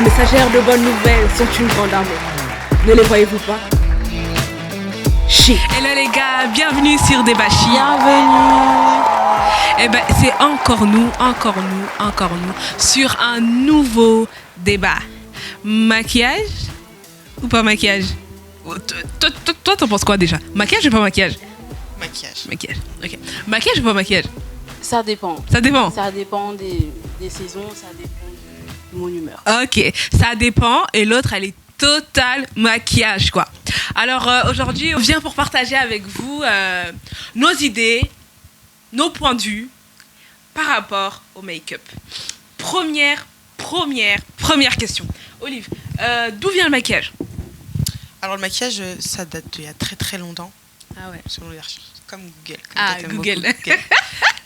messagères de bonnes nouvelles sont une grande armée. Ne les voyez-vous pas? Chi. Hello les gars, bienvenue sur Débat Chi. Bienvenue. Eh ben, c'est encore nous, sur un nouveau débat. Maquillage ou pas maquillage? Toi, t'en penses quoi déjà? Maquillage ou pas maquillage? Maquillage, ok. Maquillage ou pas maquillage? Ça dépend. Ça dépend. Ça dépend des saisons, ça dépend de mon humeur. Ok, ça dépend. Et l'autre, elle est total maquillage, quoi. Alors, aujourd'hui, on vient pour partager avec vous nos idées, nos points de vue par rapport au make-up. Première question. Olive, d'où vient le maquillage? Alors le maquillage, ça date d'il y a très très longtemps. Ah ouais. Selon les recherches, comme Google. Google.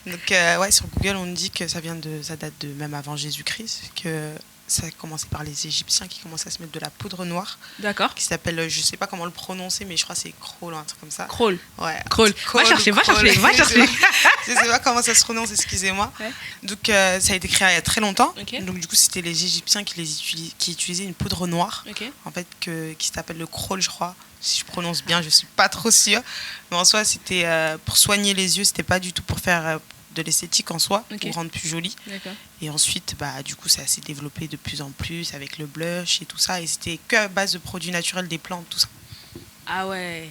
Donc ouais, sur Google, on dit que ça date de même avant Jésus-Christ, que ça a commencé par les Égyptiens qui commençaient à se mettre de la poudre noire. D'accord. Qui s'appelle, je sais pas comment le prononcer, mais je crois que c'est Kroll, un truc comme ça. Kroll. Ouais. Kroll. Va chercher. Je sais pas comment ça se prononce, excusez-moi. Ouais. Donc ça a été créé il y a très longtemps. Okay. Donc du coup, c'était les Égyptiens qui utilisaient une poudre noire, Okay. en fait, qui s'appelle le Kroll, je crois. Si je prononce bien, je suis pas trop sûre. Mais en soi, c'était pour soigner les yeux, c'était pas du tout pour faire de l'esthétique en soi, Okay. pour rendre plus joli. D'accord. Et ensuite, du coup, ça s'est développé de plus en plus avec le blush et tout ça. Et c'était que à base de produits naturels, des plantes, tout ça. Ah ouais.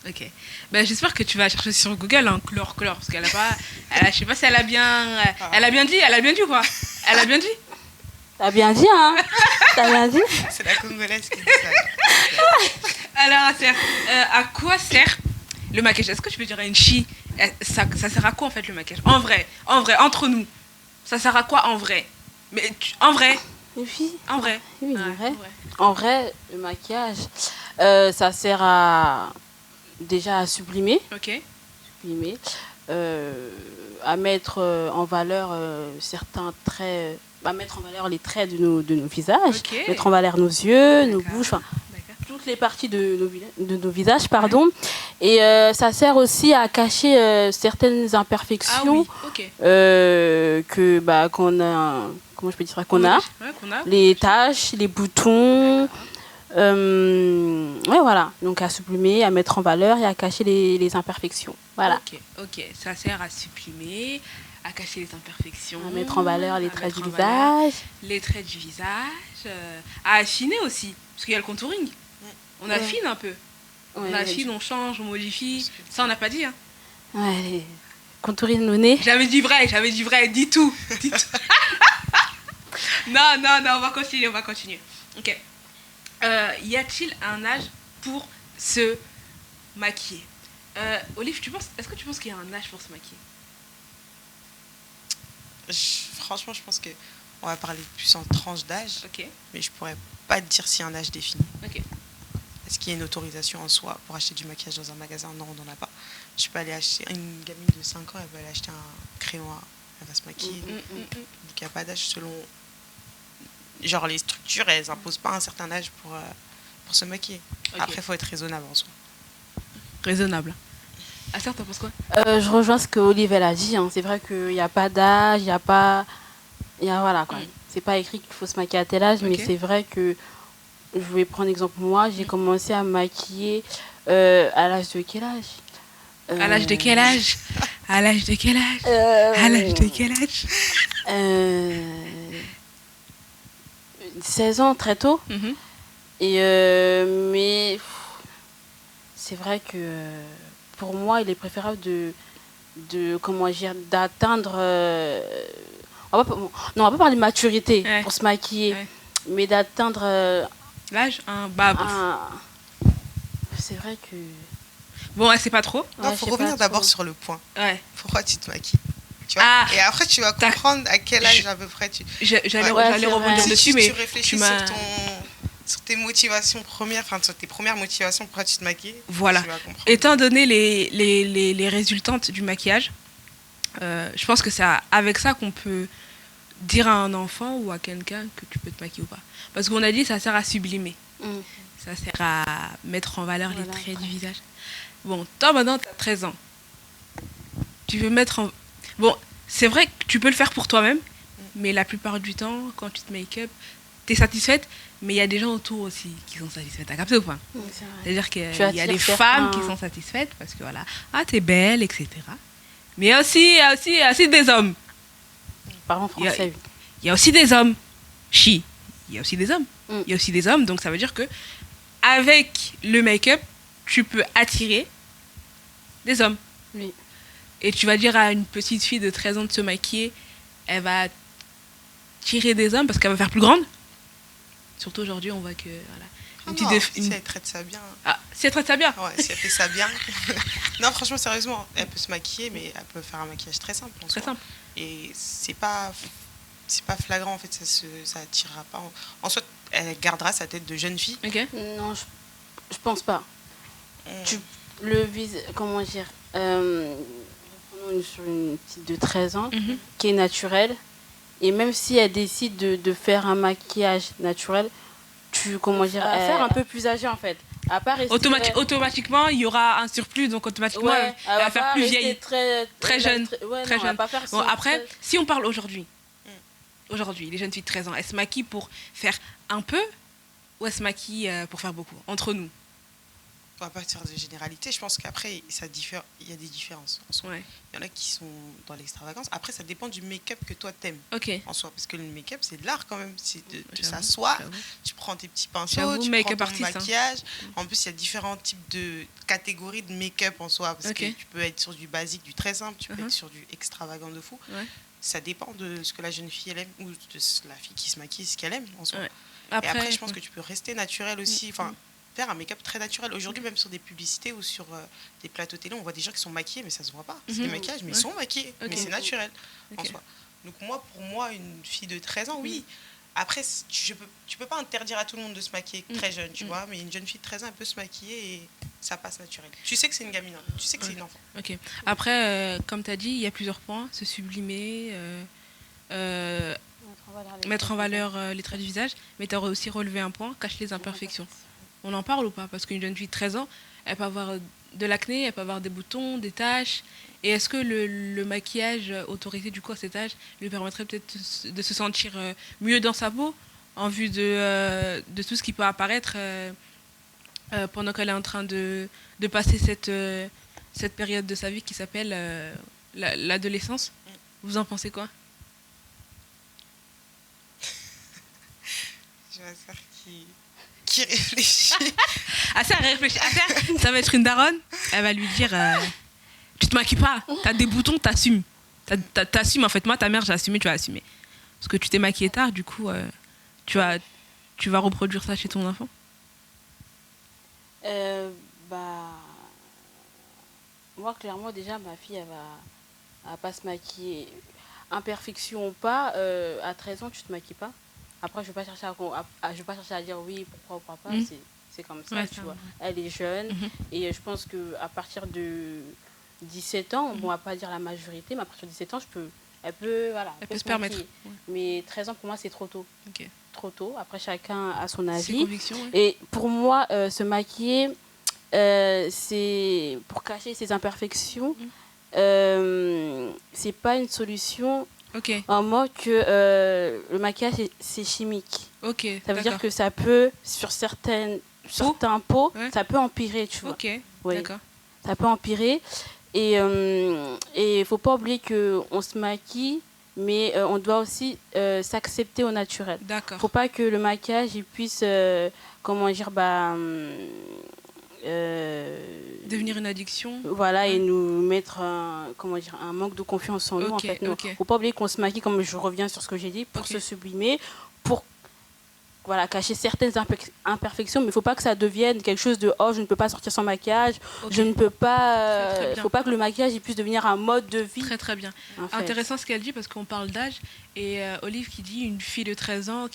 Ok. Ben, j'espère que tu vas chercher sur Google couleur, parce qu'elle a pas. Je sais pas si elle a bien. Elle a bien dit quoi. Elle a bien dit. T'as bien dit, hein? T'as bien dit? C'est la Congolaise qui dit ça. Alors, à quoi sert le maquillage? Est-ce que tu peux dire à une chi, ça sert à quoi en fait le maquillage? En vrai, entre nous. Ça sert à quoi en vrai? En vrai. Les filles? En vrai. Oui, Ouais, en vrai, le maquillage, ça sert déjà à sublimer. Ok. À mettre en valeur certains traits, à mettre en valeur les traits de nos visages, Okay. mettre en valeur nos yeux, D'accord. nos bouches, enfin, D'accord. toutes les parties de nos visages, pardon. Et ça sert aussi à cacher certaines imperfections qu'on a, comment je peux dire ça, qu'on a, les taches, les boutons. Ouais, voilà, donc à sublimer, à mettre en valeur et à cacher les imperfections. Voilà. Ok, ça sert à supprimer, à cacher les imperfections, À mettre en valeur les traits du visage. À affiner aussi, parce qu'il y a le contouring. On affine un peu. On affine, on change, on modifie. Ça, on n'a pas dit. Hein. Ouais, contourer nos nez. J'avais dit vrai, dis tout. Non, on va continuer. Ok. Y a-t-il un âge pour se maquiller? Olive, est-ce que tu penses qu'il y a un âge pour se maquiller? Franchement, je pense qu'on va parler plus en tranche d'âge. Ok. Mais je pourrais pas te dire s'il y a un âge défini. Ok. Est-ce qu'il y a une autorisation en soi pour acheter du maquillage dans un magasin? Non, on n'en a pas. Je peux aller acheter une gamine de 5 ans, elle va aller acheter un crayon, elle va se maquiller. Donc il n'y a pas d'âge selon. Genre les structures, elles imposent pas un certain âge pour se maquiller. Okay. Après, il faut être raisonnable en soi. Raisonnable. Assert, t'en penses quoi? Je rejoins ce que Olive elle a dit. Hein. C'est vrai qu'il n'y a pas d'âge, voilà quoi. C'est pas écrit qu'il faut se maquiller à tel âge, mais c'est vrai que je vais prendre exemple moi. J'ai commencé à me maquiller à l'âge de quel âge? À l'âge de quel âge? 16 ans, très tôt. Mm-hmm. Et mais c'est vrai que pour moi, il est préférable d'atteindre. On va pas parler de maturité pour se maquiller, mais d'atteindre l'âge, c'est vrai que. Bon, c'est pas trop. Il faut revenir d'abord sur le point. Ouais. Pourquoi tu te maquilles? Tu vois, et après, tu vas comprendre à quel âge à peu près tu. J'allais rebondir dessus, mais tu réfléchis sur tes motivations premières, enfin sur tes premières motivations, pourquoi tu te maquilles. Voilà. Tu vas comprendre. Étant donné les résultantes du maquillage, je pense que c'est avec ça qu'on peut dire à un enfant ou à quelqu'un que tu peux te maquiller ou pas. Parce qu'on a dit ça sert à sublimer. Ça sert à mettre en valeur les traits du visage. Bon, toi maintenant, tu as 13 ans. Tu veux mettre en... Bon, c'est vrai que tu peux le faire pour toi-même, mais la plupart du temps, quand tu te make-up, tu es satisfaite, mais il y a des gens autour aussi qui sont satisfaits. T'as capté ou pas? Oui, c'est vrai. C'est-à-dire qu'il y a attires des certains- femmes qui sont satisfaites parce que voilà, ah, t'es belle, etc. Mais il y a aussi des hommes. Parlons français, oui. Il y a aussi des hommes. Il y a aussi des hommes. Mm. Il y a aussi des hommes, donc ça veut dire que avec le make-up, tu peux attirer des hommes. Oui. Et tu vas dire à une petite fille de 13 ans de se maquiller, elle va tirer des hommes parce qu'elle va faire plus grande. Surtout aujourd'hui, on voit que voilà. Si elle traite ça bien. Ah, si elle traite ça bien. Ouais, si elle fait ça bien. Non, franchement, sérieusement, elle peut se maquiller, mais elle peut faire un maquillage très simple. En Très soi. simple. Et c'est pas flagrant, en fait, ça attirera pas. En soi, elle gardera sa tête de jeune fille. Ok. Non, je pense pas. Tu le vises, comment dire, sur une petite de 13 ans Mhm. qui est naturelle, et même si elle décide de faire un maquillage naturel, comment dire, faire un peu plus âgée en fait. À part rester, Automatiquement, il y aura un surplus, donc automatiquement, ouais, elle va faire pas plus rester vieille. Très jeune. Très non, elle jeune. va pas faire Bon, ça, après, si on parle aujourd'hui, les jeunes filles de 13 ans, elles se maquillent pour faire un peu ou elles se maquillent pour faire beaucoup, entre nous? On va pas faire de généralité. Je pense qu'après, il y a des différences en soi. Ouais. Il y en a qui sont dans l'extravagance. Après, ça dépend du make-up que toi t'aimes Ok. en soi. Parce que le make-up, c'est de l'art quand même. C'est de J'avoue, s'asseoir, j'avoue. tu prends tes petits pinceaux, J'avoue, tu make-up prends ton artiste, hein. maquillage. En plus, il y a différents types de catégories de make-up en soi. Parce Ok. que tu peux être sur du basique, du très simple, tu peux Mhm. être sur du extravagant de fou. Ouais. Ça dépend de ce que la jeune fille elle aime ou de la fille qui se maquille, ce qu'elle aime en soi. Ouais. Et après, je pense que tu peux rester naturel aussi. Enfin, faire un make-up très naturel. Aujourd'hui, même sur des publicités ou sur des plateaux télé, on voit des gens qui sont maquillés, mais ça se voit pas. C'est des maquillages, mais ils sont maquillés. Ok. Mais c'est naturel en Ok. soi. Donc pour moi, une fille de 13 ans, oui. Après, tu peux pas interdire à tout le monde de se maquiller très jeune, tu vois. Mais une jeune fille de 13 ans, elle peut se maquiller et ça passe naturel. Tu sais que c'est une gamine, hein. Tu sais que c'est une enfant. Ok. Après, comme tu as dit, il y a plusieurs points. Se sublimer, mettre en valeur les traits du visage. Mais tu as aussi relevé un point, cacher les imperfections. On en parle ou pas? Parce qu'une jeune fille de 13 ans, elle peut avoir de l'acné, elle peut avoir des boutons, des taches. Et est-ce que le maquillage autorisé du coup à cet âge lui permettrait peut-être de se sentir mieux dans sa peau en vue de tout ce qui peut apparaître pendant qu'elle est en train de passer cette période de sa vie qui s'appelle l'adolescence? Vous en pensez quoi? Je vais faire qui réfléchit. Assez à réfléchir. Ça va être une daronne. Elle va lui dire tu te maquilles pas, t'as des boutons, t'assumes. T'assumes en fait. Moi, ta mère, j'ai assumé, tu vas assumer. Parce que tu t'es maquillée tard, du coup, tu vas reproduire ça chez ton enfant? Moi, clairement, déjà, ma fille, elle va pas se maquiller. Imperfection ou pas, à 13 ans, tu te maquilles pas. Après, je ne vais pas chercher à dire oui, pourquoi ou pourquoi pas. C'est comme ça, Ouais, tu ça vois. va. Elle est jeune. Et je pense qu'à partir de 17 ans, bon, on va pas dire la majorité, mais à partir de 17 ans, elle peut se permettre. maquiller. Mais 13 ans, pour moi, c'est trop tôt. Ok. Trop tôt. Après, chacun a son Ses avis. convictions, ouais. Et pour moi, se maquiller, c'est pour cacher ses imperfections. C'est pas une solution Ok. en mode que le maquillage, c'est chimique. Ok. Ça veut dire d'accord. que ça peut, sur certains peaux, Ouais. ça peut empirer, tu vois. Ok. Ouais. D'accord. Ça peut empirer. Et il faut pas oublier qu'on se maquille, mais on doit aussi s'accepter au naturel. D'accord. Faut pas que le maquillage il puisse, comment dire, Devenir une addiction. voilà, et nous mettre un manque de confiance en nous. En Ok, fait, non. ok. Faut pas oublier qu'on se maquille, comme je reviens sur ce que j'ai dit, pour Ok. se sublimer, pour cacher certaines imperfections, mais il ne faut pas que ça devienne quelque chose de je ne peux pas sortir sans maquillage, Ok. je ne peux pas. Très, très Il bien. faut pas que le maquillage il puisse devenir un mode de vie. Très très bien. en fait. Intéressant ce qu'elle dit parce qu'on parle d'âge et Olive qui dit une fille de 13 ans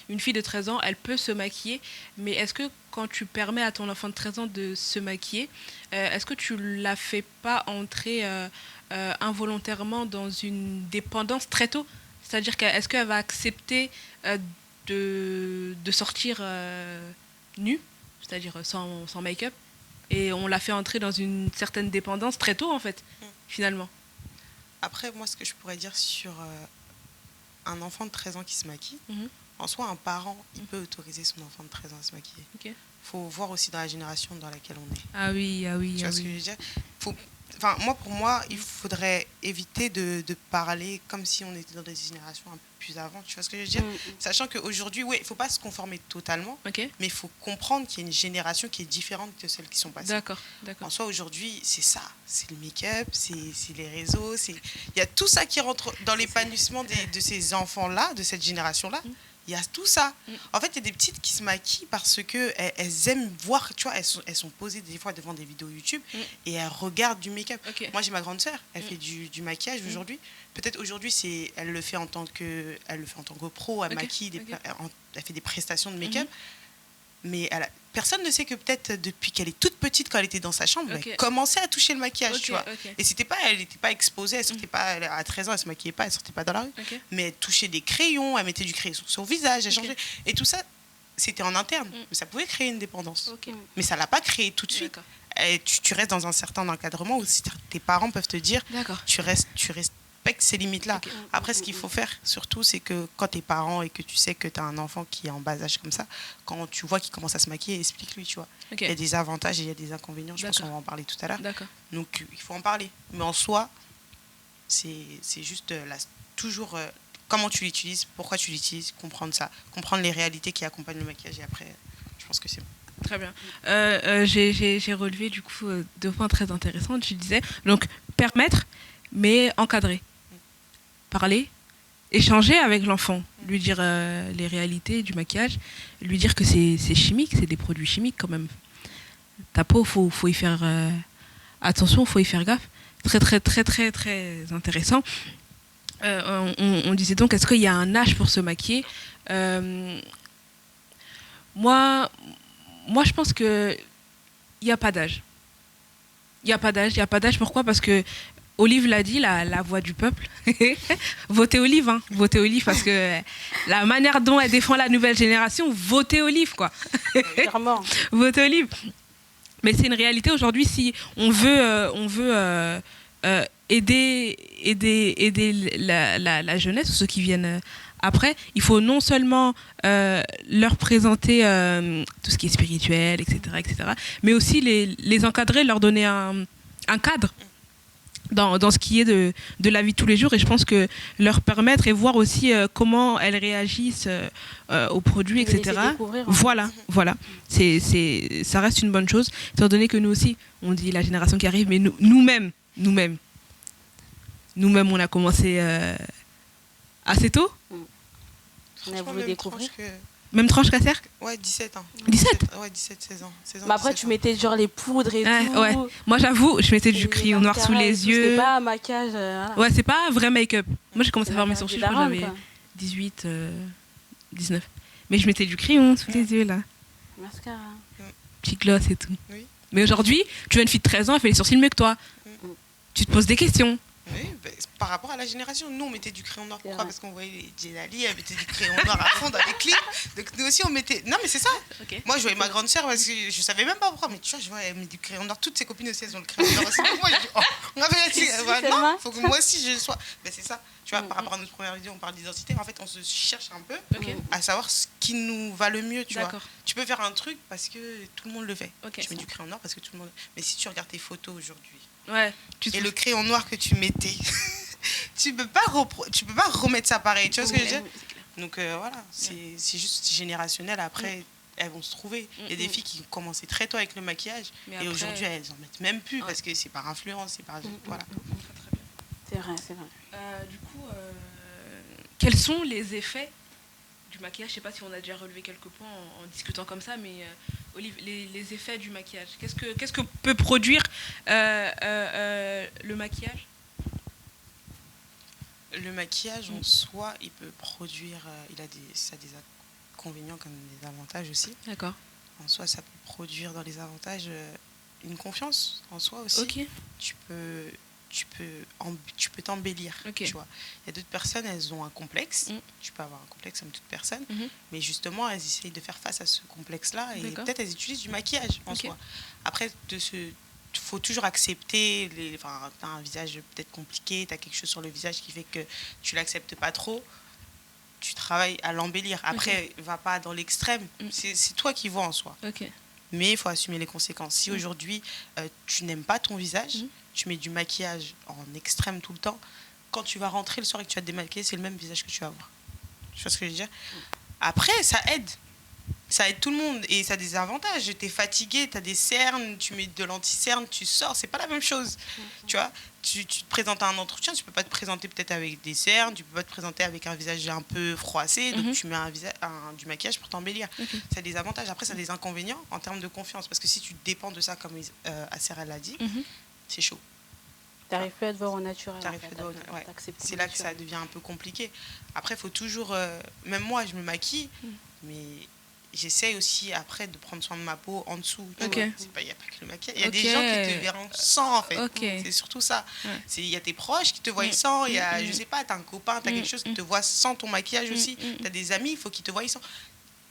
une fille de 13 ans, elle peut se maquiller, mais est-ce que quand tu permets à ton enfant de 13 ans de se maquiller, est-ce que tu la fais pas entrer involontairement dans une dépendance très tôt? C'est-à-dire est-ce qu'elle va accepter de sortir nue, c'est-à-dire sans make-up, et on l'a fait entrer dans une certaine dépendance très tôt en fait, finalement. Après, moi, ce que je pourrais dire sur un enfant de 13 ans qui se maquille, Mhm. en soi, un parent, il peut autoriser son enfant de 13 ans à se maquiller. Ok. Faut voir aussi dans la génération dans laquelle on est. Ah oui, ah oui, Tu ah vois ce que je oui. veux dire? Pour moi, il faudrait éviter de parler comme si on était dans des générations un peu plus avant. Tu vois ce que je veux dire? Sachant qu'aujourd'hui, oui, il ne faut pas se conformer totalement, Ok. mais il faut comprendre qu'il y a une génération qui est différente de celles qui sont passées. D'accord, d'accord. En soi, aujourd'hui, c'est ça. C'est le make-up, c'est les réseaux. Il y a tout ça qui rentre dans l'épanouissement de ces enfants-là, de cette génération-là. Il y a tout ça. En fait, il y a des petites qui se maquillent parce qu'elles aiment voir, tu vois, elles sont posées des fois devant des vidéos YouTube et elles regardent du make-up. Ok. Moi, j'ai ma grande sœur, elle fait du maquillage aujourd'hui. Peut-être aujourd'hui, elle le fait en tant que pro, elle Ok, maquille, ok. elle fait des prestations de make-up. Mais personne ne sait que peut-être depuis qu'elle est toute petite, quand elle était dans sa chambre, Ok. elle commençait à toucher le maquillage, Ok, tu vois. ok. Et elle n'était pas exposée, elle sortait pas, à 13 ans, elle se maquillait pas, elle sortait pas dans la rue. Ok. Mais elle touchait des crayons, elle mettait du crayon sur son visage, elle Ok. changeait. Et tout ça, c'était en interne. Mais ça pouvait créer une dépendance. Ok. Mais ça l'a pas créé tout de suite. D'accord. Et tu restes dans un certain encadrement où tes parents peuvent te dire, D'accord. tu respectes ces limites-là. Ok. Après, ce qu'il faut faire, surtout, c'est que quand t'es parent et que tu sais que tu as un enfant qui est en bas âge comme ça, quand tu vois qu'il commence à se maquiller, explique-lui, tu vois. Ok. Il y a des avantages et il y a des inconvénients. Je pense D'accord. qu'on va en parler tout à l'heure. D'accord. Donc, il faut en parler. Mais en soi, c'est juste toujours comment tu l'utilises, pourquoi tu l'utilises, comprendre ça, comprendre les réalités qui accompagnent le maquillage. Et après, je pense que c'est bon. Très bien. J'ai relevé du coup 2 points très intéressants. Tu disais donc permettre, mais encadrer. Parler, échanger avec l'enfant, lui dire les réalités du maquillage, lui dire que c'est chimique, c'est des produits chimiques quand même. Ta peau, faut y faire attention, faut y faire gaffe. Très très très très très intéressant. On disait donc, est-ce qu'il y a un âge pour se maquiller? Moi, je pense que il y a pas d'âge. Il y a pas d'âge. Pourquoi? Parce que Olive l'a dit, la voix du peuple. Votez Olive, hein. Votez Olive parce que la manière dont elle défend la nouvelle génération, votez Olive, quoi. Clairement. Votez Olive. Mais c'est une réalité aujourd'hui. Si on veut aider la jeunesse, ceux qui viennent après, il faut non seulement leur présenter tout ce qui est spirituel, etc., mais aussi les encadrer, leur donner un cadre dans ce qui est de la vie de tous les jours, et je pense que leur permettre et voir aussi comment elles réagissent aux produits, Les laisser etc. découvrir, en Voilà. Ça reste une bonne chose, étant donné que nous aussi, on dit la génération qui arrive, mais nous-mêmes, on a commencé assez tôt. On a Franchement, voulu même découvrir. tranche Même tranche qu'à faire. Ouais, 17 ans. 17? Ouais, 17, 16 ans. 16 ans Mais après, 17 tu ans. mettais genre les poudres et tout. Ouais. Moi, j'avoue, je mettais du les crayon noir sous mascaras et les tout, yeux. C'était pas un maquillage. Voilà. Ouais, c'est pas un vrai make-up. Moi, j'ai commencé à faire mes Des sourcils, je crois que darons, j'avais quoi. 18, 19. Mais je mettais du crayon sous les yeux, là. Mascara. Petit gloss et tout. Oui. Mais aujourd'hui, tu vois une fille de 13 ans, elle fait les sourcils mieux que toi. Tu te poses des questions. Oui, par rapport à la génération, nous on mettait du crayon noir. C'est Pourquoi? vrai. Parce qu'on voyait les Jenali, elle mettait du crayon noir à fond dans les clips. Donc nous aussi on mettait. Non mais c'est ça. Ok. Moi je voyais ma grande sœur parce que je savais même pas pourquoi. Mais tu vois, je vois, elle met du crayon noir. Toutes ses copines aussi elles ont le crayon noir. aussi. Donc moi je dis, oh, on avait la C'est non, vrai. faut que moi aussi je le sois. Ben, c'est ça. Tu vois, par rapport à notre première vidéo, on parle d'identité. En fait, on se cherche un peu Ok. à savoir ce qui nous va le mieux. Tu vois. D'accord. Tu peux faire un truc parce que tout le monde le fait. Ok. Je mets du crayon noir parce que tout le monde. Mais si tu regardes tes photos aujourd'hui. Ouais. Et le crayon noir que tu mettais, tu peux pas remettre ça pareil, tu vois ce que je veux dire? Donc voilà, c'est juste générationnel. Après, elles vont se trouver. Il y a des filles qui commençaient très tôt avec le maquillage Mais et après- aujourd'hui elles en mettent même plus Ouais. parce que c'est par influence, c'est par voilà. C'est vrai, c'est vrai. Du coup, quels sont les effets du maquillage? Je sais pas si on a déjà relevé quelques points en discutant comme ça, mais Olive, les effets du maquillage. Qu'est-ce que peut produire le maquillage? Le maquillage en soi, il peut produire, ça a des inconvénients comme des avantages aussi. D'accord. En soi, ça peut produire dans les avantages une confiance en soi aussi. Ok. Tu peux t'embellir. Ok. Tu vois. Il y a d'autres personnes, elles ont un complexe. Mm. Tu peux avoir un complexe comme toute personne. Mhm. Mais justement, elles essayent de faire face à ce complexe-là. Et D'accord. peut-être elles utilisent du maquillage en Ok. soi. Après, il faut toujours accepter. Tu as un visage peut-être compliqué, tu as quelque chose sur le visage qui fait que tu l'acceptes pas trop. tu travailles à l'embellir. Après, va pas dans l'extrême. C'est toi qui vois en soi. Ok. Mais il faut assumer les conséquences. Si aujourd'hui, tu n'aimes pas ton visage, tu mets du maquillage en extrême tout le temps, quand tu vas rentrer le soir et que tu vas te démaquiller, c'est le même visage que tu vas avoir. Tu vois ce que je veux dire? Après, ça aide. Ça aide tout le monde et ça a des avantages. Tu es fatigué, tu as des cernes, tu mets de l'anti-cerne, tu sors, c'est pas la même chose. Tu vois, tu te présentes à un entretien, tu peux pas te présenter peut-être avec des cernes, tu peux pas te présenter avec un visage un peu froissé, donc tu mets du maquillage pour t'embellir. Ça a des avantages. Après, ça a des inconvénients en termes de confiance parce que si tu dépends de ça, comme Acer l'a dit, c'est chaud. T'arrives plus à te voir au naturel. Ouais. C'est là que ça devient un peu compliqué. Après, il faut toujours... même moi, je me maquille, mais j'essaye aussi après de prendre soin de ma peau en dessous. Il n'y a pas que le maquillage. Il y a des gens qui te verront sans, en fait. C'est surtout ça. Il y a tes proches qui te voient sans. Il y a, je sais pas, tu as un copain, tu as quelque chose qui te voit sans ton maquillage aussi. Tu as des amis, il faut qu'ils te voient sans.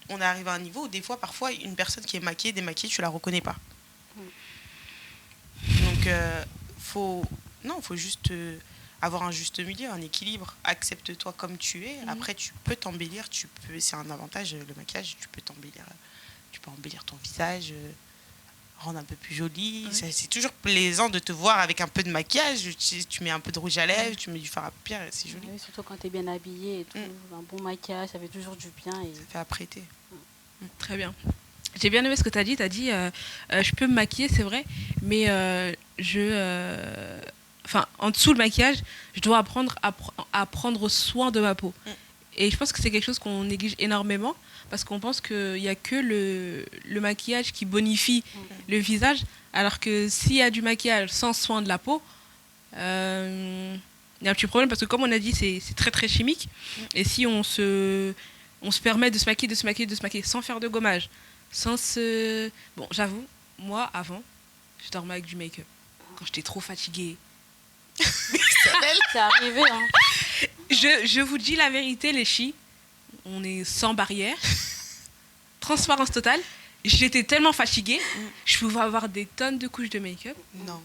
On arrive à un niveau où des fois, parfois, une personne qui est maquillée, démaquillée, tu la reconnais pas. Donc, faut juste avoir un juste milieu, un équilibre. Accepte-toi comme tu es. Après, tu peux t'embellir. C'est un avantage, le maquillage. Tu peux embellir ton visage, rendre un peu plus joli. C'est toujours plaisant de te voir avec un peu de maquillage. Tu mets un peu de rouge à lèvres, tu mets du fard à paupières, c'est joli. Oui, surtout quand tu es bien habillé et tout. Un bon maquillage, ça fait toujours du bien. Et... ça fait apprêter. Très bien. J'ai bien aimé ce que tu as dit. Tu as dit, je peux me maquiller, c'est vrai, mais en dessous le maquillage, je dois apprendre à prendre soin de ma peau. Et je pense que c'est quelque chose qu'on néglige énormément parce qu'on pense qu'il n'y a que le maquillage qui bonifie le visage, alors que s'il y a du maquillage sans soin de la peau, il y a un petit problème parce que comme on a dit, c'est très très chimique. Et si on se permet de se maquiller sans faire de gommage, Bon, j'avoue, moi, avant, je dormais avec du make-up. Quand j'étais trop fatiguée. C'est arrivé, hein. Je vous dis la vérité, les filles. On est sans barrière. Transparence totale. J'étais tellement fatiguée, je pouvais avoir des tonnes de couches de make-up. Non.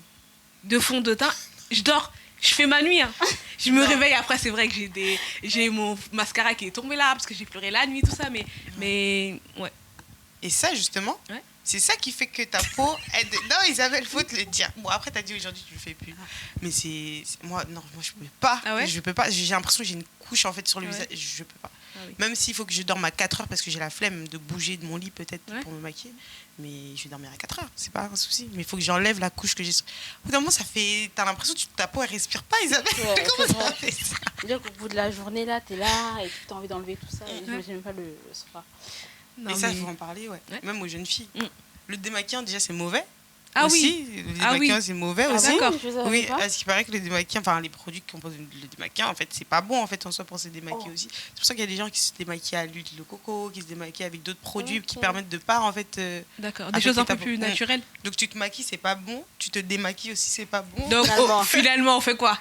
De fond de teint. Je dors. Je fais ma nuit. Hein. Je me réveille après, c'est vrai que j'ai mon mascara qui est tombé là parce que j'ai pleuré la nuit, tout ça. Mais ouais. Et ça, justement, c'est ça qui fait que ta peau aide. Non, Isabelle, faut te le dire. Bon, après, t'as dit aujourd'hui, tu le fais plus. Mais moi, je peux pas. Ah ouais? Je peux pas. J'ai l'impression que j'ai une couche, en fait, sur le visage. Je peux pas. Ah oui. Même s'il faut que je dorme à 4 heures parce que j'ai la flemme de bouger de mon lit, peut-être, pour me maquiller. Mais je vais dormir à 4 heures. C'est pas un souci. Mais il faut que j'enlève la couche que j'ai sur... Au bout d'un moment, t'as l'impression que ta peau, elle respire pas, Isabelle. Comment ça fait ça? C'est-à-dire qu'au bout de la journée, là, t'es là et tu as envie d'enlever tout ça. Et j'imagine même pas le soir. Non, et ça, il faut en parler, même aux jeunes filles. Le démaquillant, déjà, c'est mauvais. Ah aussi. oui. Le démaquillant, c'est mauvais aussi. D'accord. Oui, parce qu'il paraît que le démaquillant, les produits qui composent le démaquillant, en fait, c'est pas bon en fait en soi pour se démaquiller aussi. C'est pour ça qu'il y a des gens qui se démaquillent à l'huile de coco, qui se démaquillent avec d'autres produits qui permettent de pas en fait. D'accord. Des choses un peu plus naturelles. Donc tu te maquilles, c'est pas bon. Tu te démaquilles aussi, c'est pas bon. Donc finalement, on fait quoi?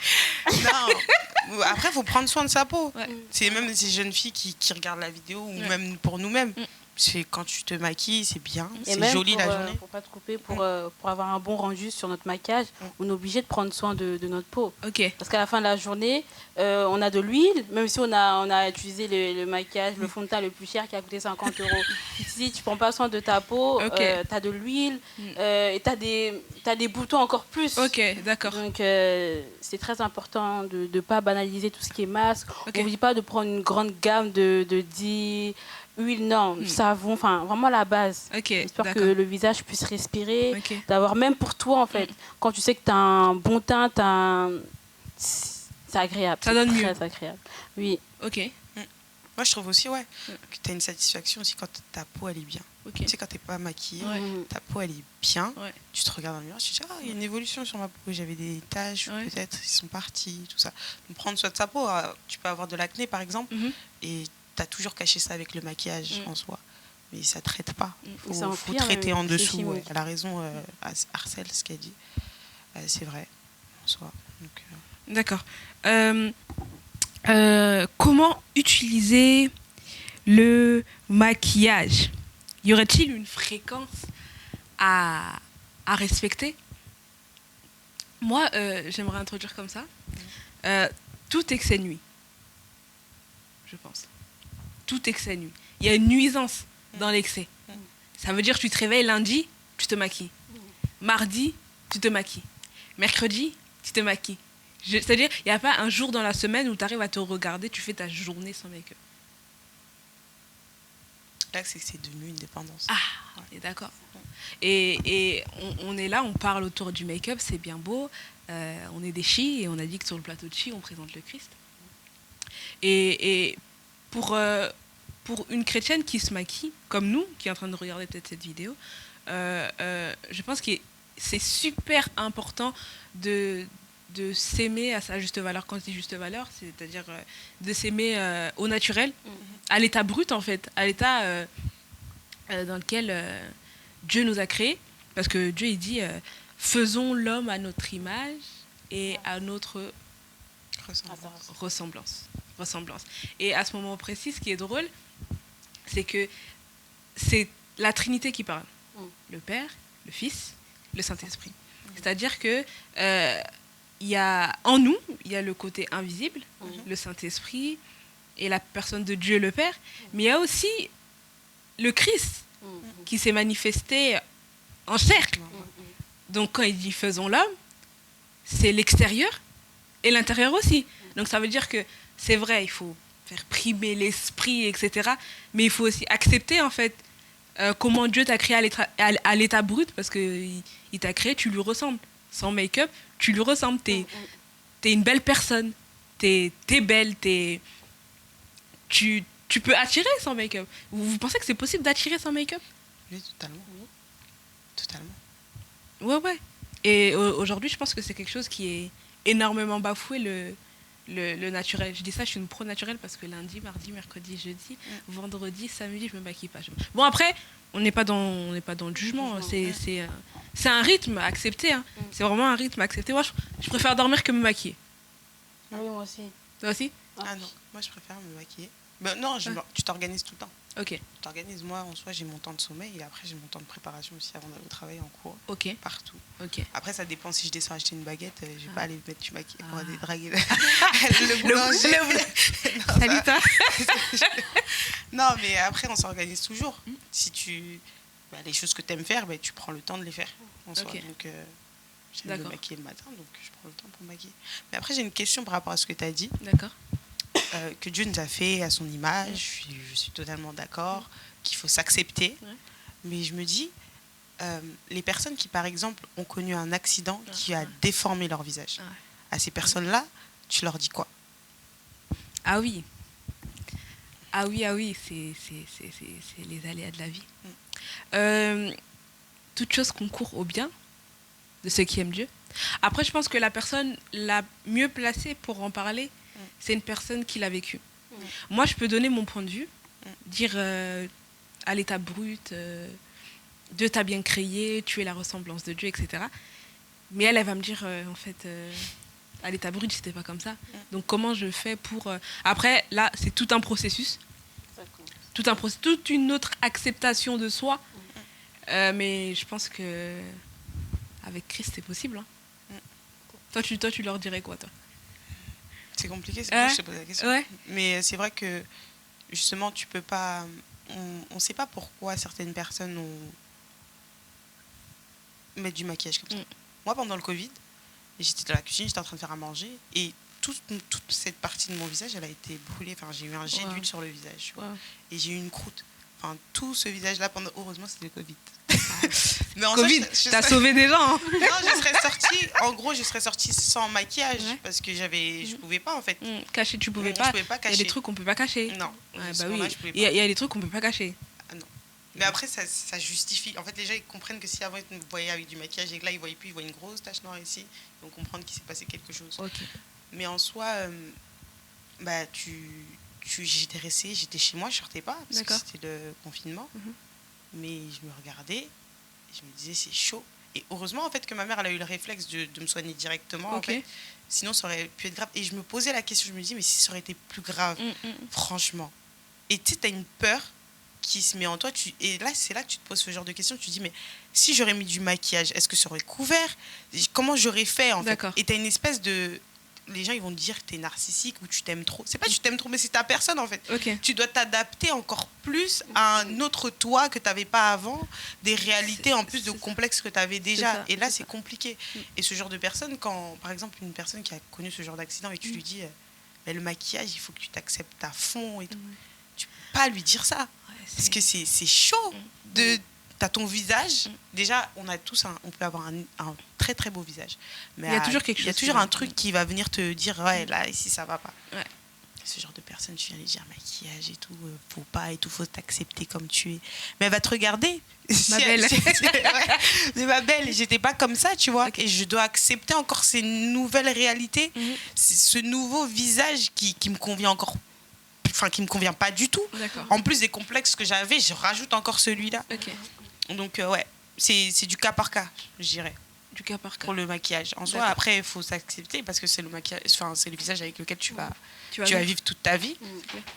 Non. Après, il faut prendre soin de sa peau. C'est même ces jeunes filles qui regardent la vidéo ou même pour nous-mêmes. C'est quand tu te maquilles, c'est bien, c'est joli la journée. Pour pas te couper, pour avoir un bon rendu sur notre maquillage, on est obligé de prendre soin de notre peau. Ok. Parce qu'à la fin de la journée, on a de l'huile, même si on a utilisé le maquillage, le fond de teint le plus cher qui a coûté 50 €. Si tu prends pas soin de ta peau, tu as de l'huile et tu as des boutons encore plus. Ok, d'accord. Donc c'est très important de ne pas banaliser tout ce qui est masque. On ne dit pas de prendre une grande gamme de 10... huile, non, savon, enfin vraiment la base. J'espère que le visage puisse respirer, d'avoir même pour toi en fait, quand tu sais que tu as un bon teint, c'est agréable. Ça donne mieux. Très agréable. Oui. Ok. Moi je trouve aussi que tu as une satisfaction aussi quand ta peau elle est bien. Tu sais quand tu n'es pas maquillée, ta peau elle est bien, tu te regardes dans le miroir, tu te dis il y a une évolution sur ma peau, j'avais des taches, peut-être ils sont partis, tout ça. Donc prendre soin de sa peau, tu peux avoir de l'acné par exemple, et tu as toujours caché ça avec le maquillage en soi. Mais ça ne traite pas. Il faut traiter en dessous. Elle a raison, Arcel, ce qu'elle dit. C'est vrai, en soi. D'accord. Comment utiliser le maquillage? Y aurait-il une fréquence à respecter? Moi, j'aimerais introduire comme ça. Tout excès nuit, je pense. tout excès nuit. Il y a une nuisance dans l'excès. Ça veut dire que tu te réveilles lundi, tu te maquilles. Mardi, tu te maquilles. Mercredi, tu te maquilles. C'est-à-dire, il n'y a pas un jour dans la semaine où tu arrives à te regarder, tu fais ta journée sans make-up. Là, c'est devenu une dépendance. Ah, ouais. D'accord. Et on est là, on parle autour du make-up, c'est bien beau. On est des chi et on a dit que sur le plateau de chi, on présente le Christ. Et pour une chrétienne qui se maquille, comme nous, qui est en train de regarder peut-être cette vidéo, je pense que c'est super important de s'aimer à sa juste valeur. Quand je dis juste valeur, c'est-à-dire de s'aimer au naturel, à l'état brut en fait, à l'état dans lequel Dieu nous a créés. Parce que Dieu, il dit faisons l'homme à notre image et à notre ressemblance. Et à ce moment précis, ce qui est drôle, c'est que c'est la Trinité qui parle. Le Père, le Fils, le Saint-Esprit. C'est-à-dire que il y a en nous, il y a le côté invisible, le Saint-Esprit et la personne de Dieu le Père, mais il y a aussi le Christ qui s'est manifesté en chair. Donc quand il dit faisons l'homme, c'est l'extérieur et l'intérieur aussi. Donc ça veut dire que c'est vrai, il faut faire primer l'esprit, etc. Mais il faut aussi accepter en fait comment Dieu t'a créé à l'état brut, parce qu'il t'a créé, tu lui ressembles. Sans make-up, tu lui ressembles. T'es une belle personne. T'es belle. Tu peux attirer sans make-up. Vous pensez que c'est possible d'attirer sans make-up? Oui, totalement. Totalement. Ouais. Et aujourd'hui, je pense que c'est quelque chose qui est énormément bafoué, le naturel. Je dis ça, je suis une pro-naturelle parce que lundi, mardi, mercredi, jeudi, vendredi, samedi, je me maquille pas. Bon, après, on n'est pas dans le jugement. C'est un rythme accepté. Hein. C'est vraiment un rythme accepté. Moi, je préfère dormir que me maquiller. Oui, moi aussi. Toi aussi? Ah non, moi je préfère me maquiller. Ben, non, tu t'organises tout le temps. Ok. Tu t'organises, moi en soi j'ai mon temps de sommeil et après j'ai mon temps de préparation aussi avant d'aller au travail, en cours. Ok. Partout. Ok. Après ça dépend, si je descends acheter une baguette, je vais pas aller mettre du maquillage pour aller draguer Le boulanger. Salut toi. Non, mais après on s'organise toujours. Si les choses que tu aimes faire, tu prends le temps de les faire en soi. Ok. Donc j'aime me maquiller le matin, donc je prends le temps pour me maquiller. Mais après j'ai une question par rapport à ce que tu as dit. D'accord. Que Dieu nous a fait à son image, je suis totalement d'accord, qu'il faut s'accepter. Mais je me dis, les personnes qui, par exemple, ont connu un accident qui a déformé leur visage, à ces personnes-là, tu leur dis quoi? Ah oui, c'est les aléas de la vie. Toute chose concourt au bien de ceux qui aiment Dieu. Après, je pense que la personne la mieux placée pour en parler, c'est une personne qui l'a vécu. Moi, je peux donner mon point de vue, dire à l'état brut, Dieu t'a bien créé, tu es la ressemblance de Dieu, etc. Mais elle va me dire, en fait, à l'état brut, c'était pas comme ça. Donc, comment je fais pour... Après, là, c'est tout un processus. Toute une autre acceptation de soi. Mais je pense que avec Christ, c'est possible. Hein. Toi, tu leur dirais quoi, toi? C'est compliqué, c'est pour ça que je te pose la question. Ouais. Mais c'est vrai que, justement, tu peux pas... On ne sait pas pourquoi certaines personnes mettent du maquillage comme ça. Moi, pendant le Covid, j'étais dans la cuisine, j'étais en train de faire à manger, et toute cette partie de mon visage, elle a été brûlée. Enfin, j'ai eu un jet d'huile sur le visage. Et j'ai eu une croûte. Enfin, tout ce visage-là, heureusement, c'était le Covid. Mais en Covid, t'as sauvé des gens. Hein. Non, je serais sortie sans maquillage parce que je pouvais pas en fait. Cacher, tu pouvais pas. Je pouvais pas cacher. Il y a des trucs qu'on peut pas cacher. Non. Il y a des trucs qu'on peut pas cacher. Ah non. Mais après, ça justifie. En fait, les gens ils comprennent que si avant ils me voyaient avec du maquillage et que là ils voyaient plus, ils voient une grosse tache noire ici, ils vont comprendre qu'il s'est passé quelque chose. Okay. Mais en soi, j'étais restée, j'étais chez moi, je sortais pas parce que c'était le confinement. Mais je me regardais. Je me disais, c'est chaud. Et heureusement, en fait, que ma mère, elle a eu le réflexe de me soigner directement. En fait. Sinon, ça aurait pu être grave. Et je me posais la question, je me dis, mais si ça aurait été plus grave, franchement. Et tu sais, tu as une peur qui se met en toi. Et là, c'est là que tu te poses ce genre de questions. Tu te dis, mais si j'aurais mis du maquillage, est-ce que ça aurait couvert? Comment j'aurais fait, en fait? Et tu as une espèce de... les gens ils vont te dire que t'es narcissique ou tu t'aimes trop. C'est pas que tu t'aimes trop, mais c'est ta personne en fait. Ok. Tu dois t'adapter encore plus à un autre toi que t'avais pas avant, des réalités en plus de complexes que t'avais déjà. ça, Et là, c'est c'est compliqué. Et ce genre de personne, quand, par exemple, une personne qui a connu ce genre d'accident et tu lui dis, mais le maquillage, il faut que tu t'acceptes à fond et tout. Tu peux pas lui dire ça. Ouais, Parce que c'est chaud. T'as ton visage. Déjà, on peut avoir un très très beau visage. Mais Il y a toujours quelque chose. Il y a toujours un truc qui va venir te dire, ouais, là, ici, ça va pas. Ouais. Ce genre de personne, tu viens lui dire maquillage et tout, faut pas et tout, faut t'accepter comme tu es. Mais elle va te regarder. Ma belle. Ouais. Mais ma belle, j'étais pas comme ça, tu vois. Ok. Et je dois accepter encore ces nouvelles réalités, ce nouveau visage qui me convient encore, enfin qui me convient pas du tout. D'accord. En plus des complexes que j'avais, je rajoute encore celui-là. Ok. Donc ouais, c'est du cas par cas, je dirais, Du cas par cas. pour le maquillage. En soi, D'accord. après, il faut s'accepter parce que c'est le maquillage, enfin c'est le visage avec lequel tu vas Tu vas vivre toute ta vie.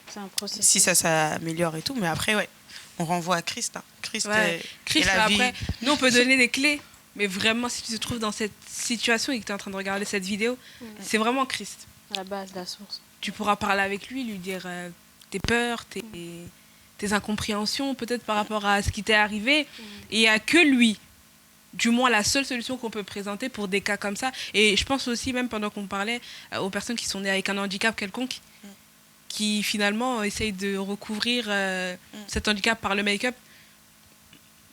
C'est un processus. Si ça s'améliore et tout, mais après, ouais, on renvoie à Christ. Hein. Christ, Ouais. Chris, et la vie. après, nous, on peut donner des clés. Mais vraiment, si tu te trouves dans cette situation et que tu es en train de regarder cette vidéo, c'est vraiment Christ. À la base, la source. Tu pourras parler avec lui, lui dire tes peurs, tes incompréhensions, peut-être par rapport à ce qui t'est arrivé. Et il n'y a que lui, du moins la seule solution qu'on peut présenter pour des cas comme ça. Et je pense aussi, même pendant qu'on parlait, aux personnes qui sont nées avec un handicap quelconque, qui finalement essayent de recouvrir cet handicap par le make-up.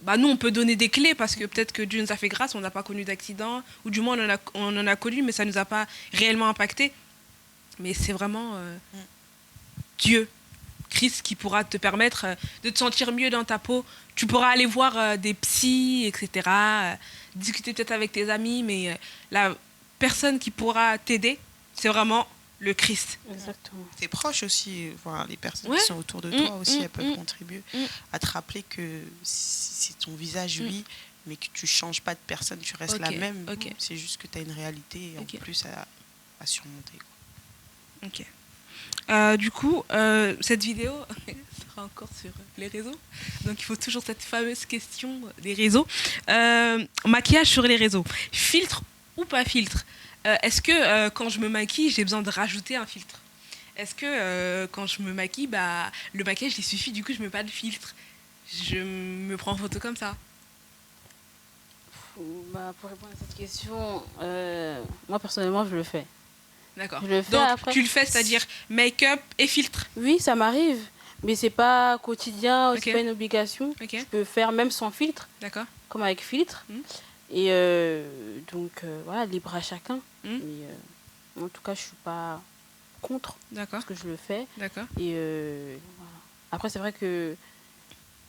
Bah, nous, on peut donner des clés parce que peut-être que Dieu nous a fait grâce, on n'a pas connu d'accident, ou du moins on en a connu, mais ça ne nous a pas réellement impacté. Mais c'est vraiment Dieu, Christ, qui pourra te permettre de te sentir mieux dans ta peau. Tu pourras aller voir des psys, etc., discuter peut-être avec tes amis, mais la personne qui pourra t'aider, c'est vraiment le Christ. Exactement. Tes proches aussi, voilà, les personnes Ouais. qui sont autour de toi aussi, elles peuvent contribuer à te rappeler que c'est ton visage, oui, mais que tu changes pas de personne, tu restes la même. Ok. C'est juste que tu as une réalité en plus à surmonter. Quoi. Ok. Du coup, cette vidéo sera encore sur les réseaux. Donc, il faut toujours cette fameuse question des réseaux. Maquillage sur les réseaux. Filtre ou pas filtre? Est-ce que quand je me maquille, j'ai besoin de rajouter un filtre? Est-ce que quand je me maquille, bah, le maquillage, il suffit, du coup, je mets pas de filtre? Je me prends en photo comme ça. Bah, pour répondre à cette question, moi personnellement, je le fais. D'accord. Je le fais Donc, après. tu le fais, c'est-à-dire make-up et filtre. Oui, ça m'arrive, mais c'est pas quotidien, Ok. c'est pas une obligation. Ok. Je peux faire même sans filtre, D'accord. comme avec filtre. Mhm. Et donc, voilà, libre à chacun. Mhm. Mais, en tout cas, je suis pas contre D'accord. parce que je le fais. D'accord. Et voilà. Après, c'est vrai que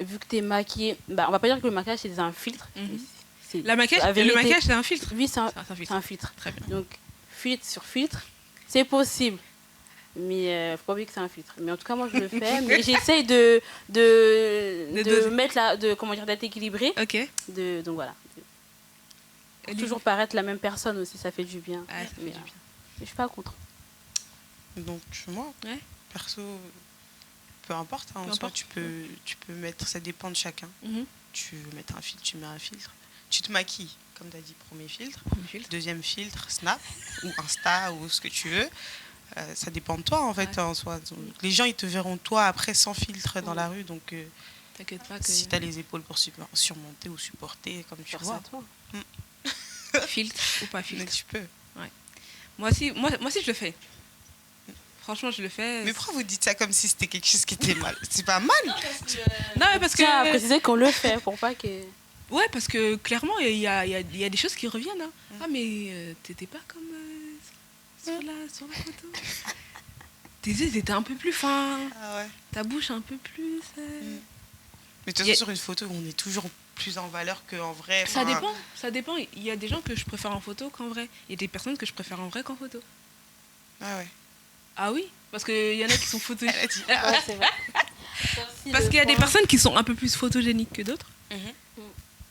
vu que tu es maquillée, bah, on va pas dire que le maquillage c'est un filtre. Mhm. mais c'est Le vérité. maquillage, c'est un filtre. Oui, c'est un, C'est un filtre. c'est un filtre. Très bien. Donc, filtre sur filtre, c'est possible. Mais faut pas oublier que c'est un filtre. Mais en tout cas, moi, je le fais. Mais j'essaye de doser. mettre comment dire, d'être équilibré. Ok. Donc voilà. Pour toujours paraître la même personne aussi, ça fait du bien. Ah, ça fait Mais, du bien. mais je suis pas contre. Donc, moi, Ouais. perso, peu importe, hein, en Peu soi, importe. tu peux mettre, ça dépend de chacun. Mhm. Tu veux mettre un filtre, tu mets un filtre. Tu te maquilles, comme tu as dit, premier filtre. Premier filtre. Deuxième filtre, Snap ou Insta ou ce que tu veux. Ça dépend de toi en fait en soi. Donc, les gens ils te verront toi après sans filtre dans la rue. Donc T'inquiète pas que si tu as les épaules pour surmonter ou supporter comme tu Force vois, à toi. filtre ou pas mais filtre. tu peux. Moi aussi, je le fais. Franchement, je le fais. Mais pourquoi vous dites ça comme si c'était quelque chose qui était mal? C'est pas mal. Non, mais parce que. Tiens à préciser qu'on le fait pour pas que. Ouais, parce que clairement, il y a des choses qui reviennent. Hein. Ah, mais t'étais pas comme sur la photo. Tes yeux étaient un peu plus fins. Ah ouais. Ta bouche un peu plus. Mais de toute façon sur une photo on est toujours plus en valeur qu'en vrai. Ça Enfin, dépend, ça dépend. Il y a des gens que je préfère en photo qu'en vrai. Il y a des personnes que je préfère en vrai qu'en photo. Ah ouais. Ah oui, parce qu'il y en a qui sont photogéniques. Elle a dit. Ouais, c'est vrai. Parce qu'il y a des personnes qui sont un peu plus photogéniques que d'autres. Mhm.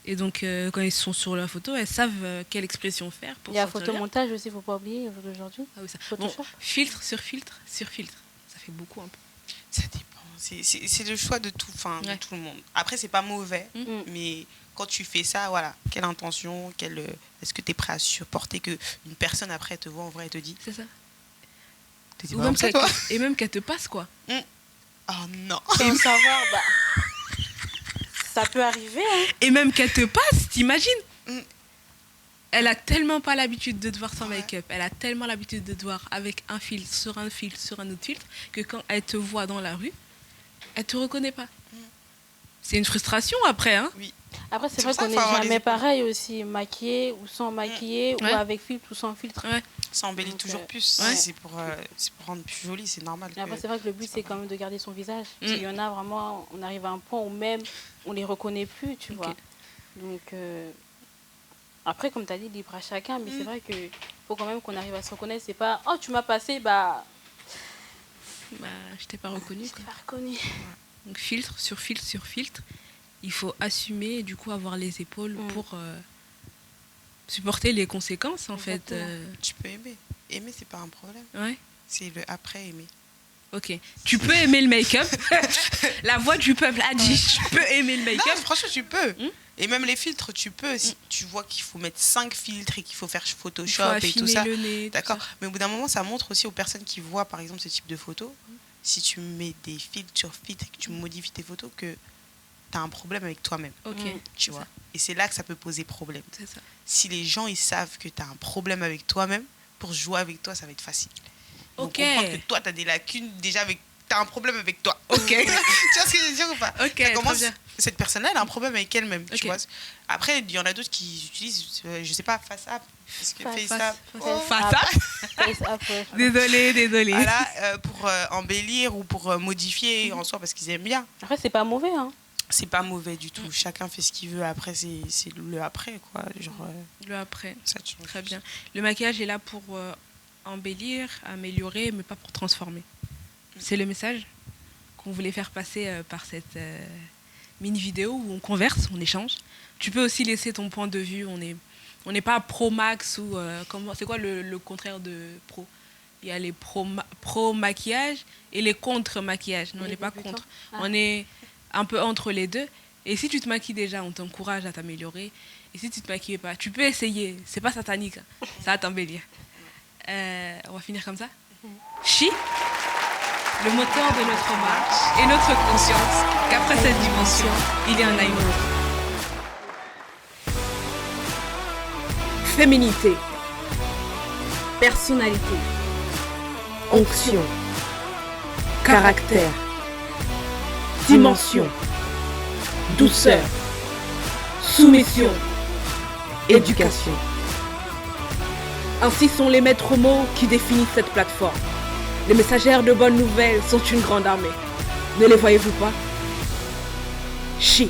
Et donc, quand ils sont sur la photo, elles savent quelle expression faire pour Il y a sortir photomontage aussi, faut pas oublier aujourd'hui. Ah oui, ça. Bon, Photoshop. filtre sur filtre sur filtre. Ça fait beaucoup un peu. Ça dépend. C'est le choix de tout, enfin, Ouais. de tout le monde. Après, c'est pas mauvais, Mm. mais quand tu fais ça, voilà, quelle intention, est-ce que tu es prêt à supporter que une personne après te voit en vrai et te dit C'est ça. T'as dit, Ou bah, même c'est toi. et même qu'elle te passe, quoi. Oh non. Sans savoir, ça peut arriver. Hein. Et même qu'elle te passe, t'imagines? Mm. Elle a tellement pas l'habitude de te voir sans Ouais. make-up. Elle a tellement l'habitude de te voir avec un filtre, sur un autre filtre, que quand elle te voit dans la rue, elle te reconnaît pas. C'est une frustration après, hein? Oui. Après, c'est C'est vrai pour ça qu'on qu'il faut n'est avoir les jamais épaules. pareil aussi, maquillé ou sans maquiller, Ouais. ou avec filtre ou sans filtre. Ouais. Ça embellit Donc, toujours plus. ouais. C'est pour rendre plus joli, c'est normal. Et après, que- c'est vrai que le but, c'est quand même de garder son visage. Mm. Il y en a vraiment, on arrive à un point où même on les reconnaît plus, tu Ok. vois. Donc, après, comme tu as dit, libre à chacun, mais c'est vrai qu'il faut quand même qu'on arrive à se reconnaître. C'est pas, oh, tu m'as passé, bah, Bah, je t'ai pas reconnu. je t'ai pas reconnu. Donc filtre sur filtre sur filtre, il faut assumer et du coup avoir les épaules pour supporter les conséquences en Exactement. fait. Tu peux aimer. Aimer, c'est pas un problème. Ouais. C'est le après aimer. Ok. Tu peux aimer le make-up. La voix du peuple a dit je peux aimer le Non, make-up. franchement, tu peux. Et même les filtres, tu peux. Si tu vois qu'il faut mettre 5 filtres et qu'il faut faire Il faut Photoshop et tout affiner ça. le nez. tout D'accord. ça. Mais au bout d'un moment, ça montre aussi aux personnes qui voient, par exemple, ce type de photos. Si tu mets des filtres sur filtres et que tu modifies tes photos, que tu as un problème avec toi-même. Ok. Tu c'est vois. ça, Et c'est là que ça peut poser problème. C'est ça. Si les gens ils savent que tu as un problème avec toi-même, pour jouer avec toi, ça va être facile. Donc, Ok. comprendre que toi, tu as des lacunes déjà avec. Tu as un problème avec toi. Ok. Tu vois ce que je veux dire ou pas? Ok. Ça commence- Très bien. cette personne-là, elle a un problème avec elle-même. Ok. Tu vois. Après, il y en a d'autres qui utilisent, je sais pas, FaceApp. Parce que Face- FaceApp. face- oh, face- Face up, ouais. Désolée. voilà, pour embellir ou pour modifier en soi parce qu'ils aiment bien. Après, c'est pas mauvais, hein. C'est pas mauvais du tout. Chacun fait ce qu'il veut. Après, c'est le après, quoi. Genre, Le après. ça, tu vois. Très bien. Le maquillage est là pour embellir, améliorer, mais pas pour transformer. C'est le message qu'on voulait faire passer par cette mini vidéo où on converse, on échange. Tu peux aussi laisser ton point de vue. On n'est pas pro max ou comment. C'est quoi le contraire de pro? Il y a les pro maquillage et les contre maquillage. Non, on Les n'est pas débutants. contre. Ah. On est un peu entre les deux. Et si tu te maquilles déjà, on t'encourage à t'améliorer. Et si tu te maquilles pas, tu peux essayer. C'est pas satanique. Hein. Ça va t'embellir. On va finir comme ça. Chi, le moteur de notre marche et notre conscience qu'après cette dimension, il y en a une autre. Féminité, personnalité, onction, caractère, dimension, douceur, soumission, éducation. Ainsi sont les maîtres mots qui définissent cette plateforme. Les messagères de bonnes nouvelles sont une grande armée. Ne les voyez-vous pas? Chi.